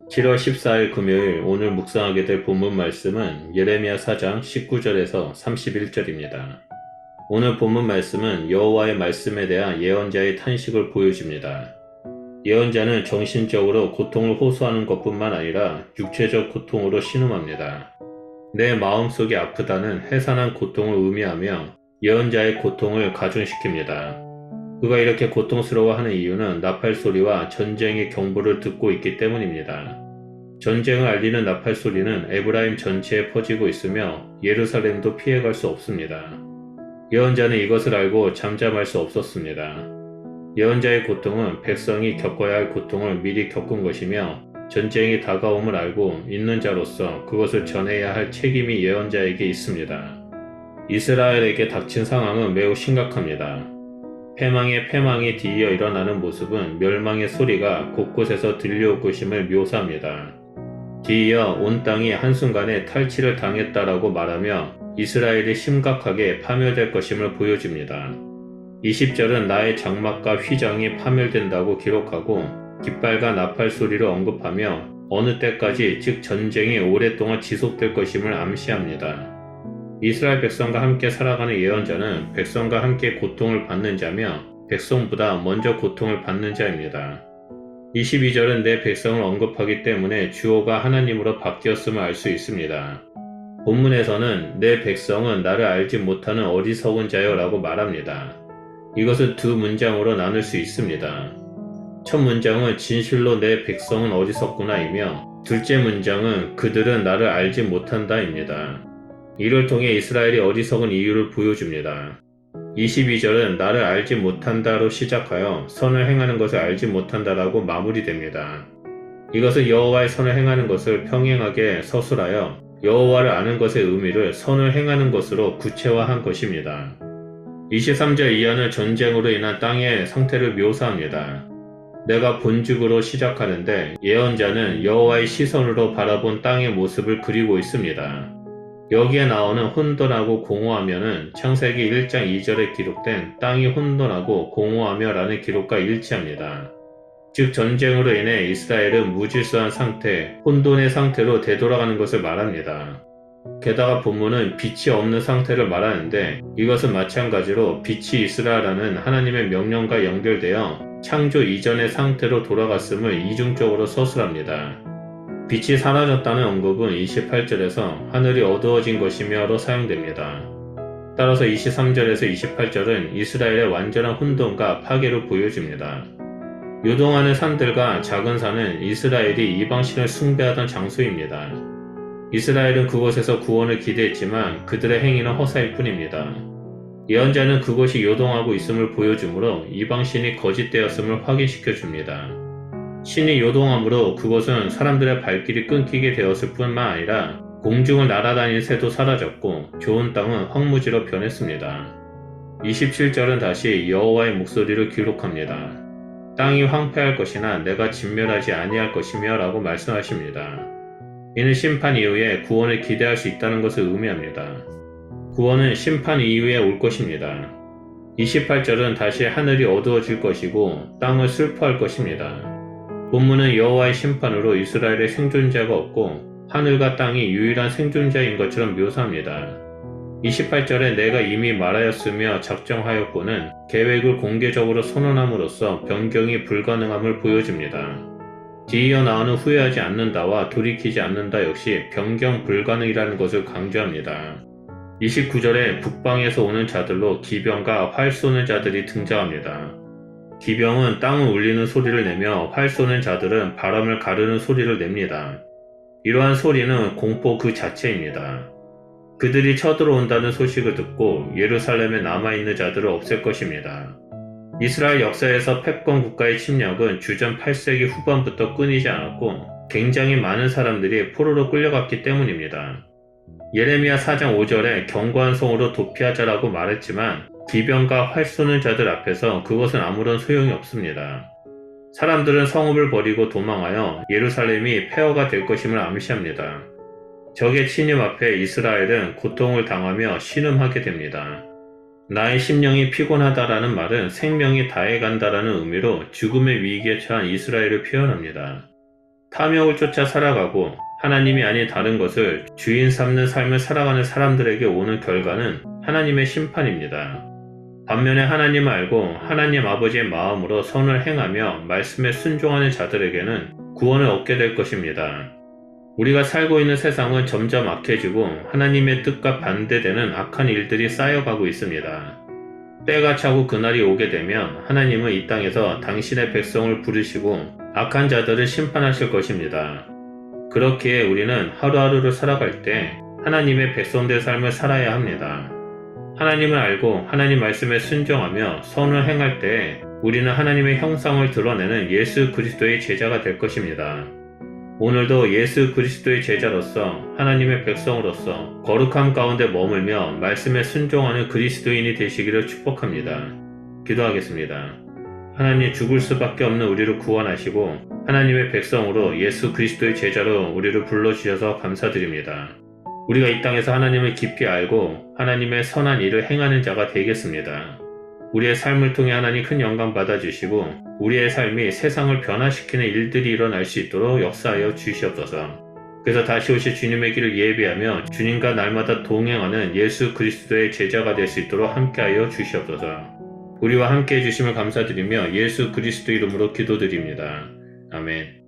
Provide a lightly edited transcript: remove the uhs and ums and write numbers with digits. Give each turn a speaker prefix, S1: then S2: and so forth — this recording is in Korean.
S1: 7월 14일 금요일 오늘 묵상하게 될 본문 말씀은 예레미야 4장 19절에서 31절입니다. 오늘 본문 말씀은 여호와의 말씀에 대한 예언자의 탄식을 보여줍니다. 예언자는 정신적으로 고통을 호소하는 것뿐만 아니라 육체적 고통으로 신음합니다. 내 마음속이 아프다는 해산한 고통을 의미하며 예언자의 고통을 가중시킵니다. 그가 이렇게 고통스러워하는 이유는 나팔 소리와 전쟁의 경보를 듣고 있기 때문입니다. 전쟁을 알리는 나팔 소리는 에브라임 전체에 퍼지고 있으며 예루살렘도 피해갈 수 없습니다. 예언자는 이것을 알고 잠잠할 수 없었습니다. 예언자의 고통은 백성이 겪어야 할 고통을 미리 겪은 것이며 전쟁이 다가옴을 알고 있는 자로서 그것을 전해야 할 책임이 예언자에게 있습니다. 이스라엘에게 닥친 상황은 매우 심각합니다. 패망에 패망이 뒤이어 일어나는 모습은 멸망의 소리가 곳곳에서 들려올 것임을 묘사합니다. 뒤이어 온 땅이 한순간에 탈취를 당했다라고 말하며 이스라엘이 심각하게 파멸될 것임을 보여줍니다. 20절은 나의 장막과 휘장이 파멸된다고 기록하고 깃발과 나팔 소리를 언급하며 어느 때까지 즉 전쟁이 오랫동안 지속될 것임을 암시합니다. 이스라엘 백성과 함께 살아가는 예언자는 백성과 함께 고통을 받는 자며 백성보다 먼저 고통을 받는 자입니다. 22절은 내 백성을 언급하기 때문에 주어가 하나님으로 바뀌었음을 알 수 있습니다. 본문에서는 내 백성은 나를 알지 못하는 어리석은 자여 라고 말합니다. 이것은 두 문장으로 나눌 수 있습니다. 첫 문장은 진실로 내 백성은 어리석구나이며 둘째 문장은 그들은 나를 알지 못한다입니다. 이를 통해 이스라엘이 어리석은 이유를 보여줍니다. 22절은 나를 알지 못한다로 시작하여 선을 행하는 것을 알지 못한다라고 마무리됩니다. 이것은 여호와의 선을 행하는 것을 평행하게 서술하여 여호와를 아는 것의 의미를 선을 행하는 것으로 구체화한 것입니다. 23절 이하는 전쟁으로 인한 땅의 상태를 묘사합니다. 내가 본죽으로 시작하는데 예언자는 여호와의 시선으로 바라본 땅의 모습을 그리고 있습니다. 여기에 나오는 혼돈하고 공허하며는 창세기 1장 2절에 기록된 땅이 혼돈하고 공허하며 라는 기록과 일치합니다. 즉 전쟁으로 인해 이스라엘은 무질서한 상태, 혼돈의 상태로 되돌아가는 것을 말합니다. 게다가 본문은 빛이 없는 상태를 말하는데 이것은 마찬가지로 빛이 있으라라는 하나님의 명령과 연결되어 창조 이전의 상태로 돌아갔음을 이중적으로 서술합니다. 빛이 사라졌다는 언급은 28절에서 하늘이 어두워진 것이며로 사용됩니다. 따라서 23절에서 28절은 이스라엘의 완전한 혼돈과 파괴를 보여줍니다. 요동하는 산들과 작은 산은 이스라엘이 이방신을 숭배하던 장소입니다. 이스라엘은 그곳에서 구원을 기대했지만 그들의 행위는 허사일 뿐입니다. 예언자는 그곳이 요동하고 있음을 보여주므로 이방신이 거짓되었음을 확인시켜 줍니다. 신이 요동함으로 그곳은 사람들의 발길이 끊기게 되었을 뿐만 아니라 공중을 날아다니는 새도 사라졌고 좋은 땅은 황무지로 변했습니다. 27절은 다시 여호와의 목소리를 기록합니다. 땅이 황폐할 것이나 내가 진멸하지 아니할 것이며 라고 말씀하십니다. 이는 심판 이후에 구원을 기대할 수 있다는 것을 의미합니다. 구원은 심판 이후에 올 것입니다. 28절은 다시 하늘이 어두워질 것이고 땅을 슬퍼할 것입니다. 본문은 여호와의 심판으로 이스라엘의 생존자가 없고 하늘과 땅이 유일한 생존자인 것처럼 묘사합니다. 28절에 내가 이미 말하였으며 작정하였고는 계획을 공개적으로 선언함으로써 변경이 불가능함을 보여줍니다. 뒤이어 나오는 후회하지 않는다와 돌이키지 않는다 역시 변경 불가능이라는 것을 강조합니다. 29절에 북방에서 오는 자들로 기병과 활 쏘는 자들이 등장합니다. 기병은 땅을 울리는 소리를 내며 활 쏘는 자들은 바람을 가르는 소리를 냅니다. 이러한 소리는 공포 그 자체입니다. 그들이 쳐들어온다는 소식을 듣고 예루살렘에 남아있는 자들을 없앨 것입니다. 이스라엘 역사에서 패권 국가의 침략은 주전 8세기 후반부터 끊이지 않았고 굉장히 많은 사람들이 포로로 끌려갔기 때문입니다. 예레미야 4장 5절에 견고한 성으로 도피하자라고 말했지만 기병과 활 쏘는 자들 앞에서 그것은 아무런 소용이 없습니다. 사람들은 성읍을 버리고 도망하여 예루살렘이 폐허가 될 것임을 암시합니다. 적의 침입 앞에 이스라엘은 고통을 당하며 신음하게 됩니다. 나의 심령이 피곤하다라는 말은 생명이 다해간다라는 의미로 죽음의 위기에 처한 이스라엘을 표현합니다. 탐욕을 쫓아 살아가고 하나님이 아닌 다른 것을 주인 삼는 삶을 살아가는 사람들에게 오는 결과는 하나님의 심판입니다. 반면에 하나님을 알고 하나님 아버지의 마음으로 선을 행하며 말씀에 순종하는 자들에게는 구원을 얻게 될 것입니다. 우리가 살고 있는 세상은 점점 악해지고 하나님의 뜻과 반대되는 악한 일들이 쌓여가고 있습니다. 때가 차고 그날이 오게 되면 하나님은 이 땅에서 당신의 백성을 부르시고 악한 자들을 심판하실 것입니다. 그렇기에 우리는 하루하루를 살아갈 때 하나님의 백성된 삶을 살아야 합니다. 하나님을 알고 하나님 말씀에 순종하며 선을 행할 때 우리는 하나님의 형상을 드러내는 예수 그리스도의 제자가 될 것입니다. 오늘도 예수 그리스도의 제자로서 하나님의 백성으로서 거룩함 가운데 머물며 말씀에 순종하는 그리스도인이 되시기를 축복합니다. 기도하겠습니다. 하나님, 죽을 수밖에 없는 우리를 구원하시고 하나님의 백성으로 예수 그리스도의 제자로 우리를 불러주셔서 감사드립니다. 우리가 이 땅에서 하나님을 깊이 알고 하나님의 선한 일을 행하는 자가 되겠습니다. 우리의 삶을 통해 하나님 큰 영광 받아주시고 우리의 삶이 세상을 변화시키는 일들이 일어날 수 있도록 역사하여 주시옵소서. 그래서 다시 오실 주님의 길을 예비하며 주님과 날마다 동행하는 예수 그리스도의 제자가 될 수 있도록 함께하여 주시옵소서. 우리와 함께 해주심을 감사드리며 예수 그리스도 이름으로 기도드립니다. 아멘.